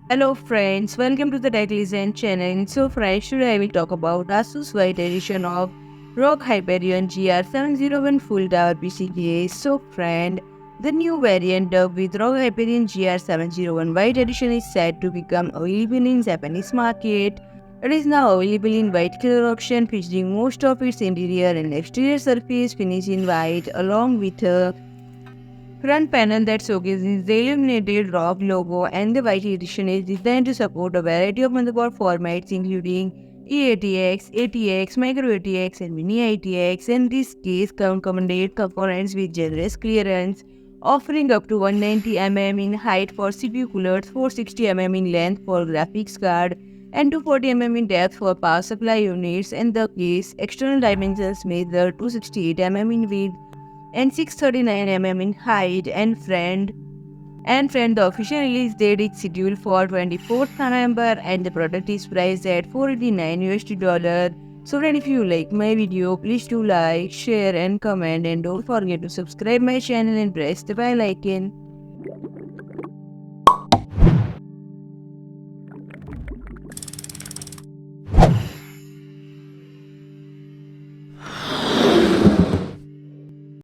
Hello friends, welcome to the Tech Listen channel. So friends, today I will talk about ASUS White Edition of ROG Hyperion GR701 full tower PC case. So friend, the new variant dubbed with ROG Hyperion GR701 White Edition is set to become available in Japanese market. It is now available in white color option featuring most of its interior and exterior surface finish in white along with a front panel that showcases the illuminated ROG logo, and the white edition is designed to support a variety of motherboard formats including eATX, ATX, Micro ATX, and Mini ATX, and this case accommodates components with generous clearance, offering up to 190 mm in height for CPU coolers, 460 mm in length for graphics card, and 240 mm in depth for power supply units, and the case external dimensions measure 268 mm in width and 639 mm in height. And friend, the official release date is scheduled for 24th November, and the product is priced at $489. So friend, if you like my video, please do like, share and comment, and don't forget to subscribe my channel and press the bell icon.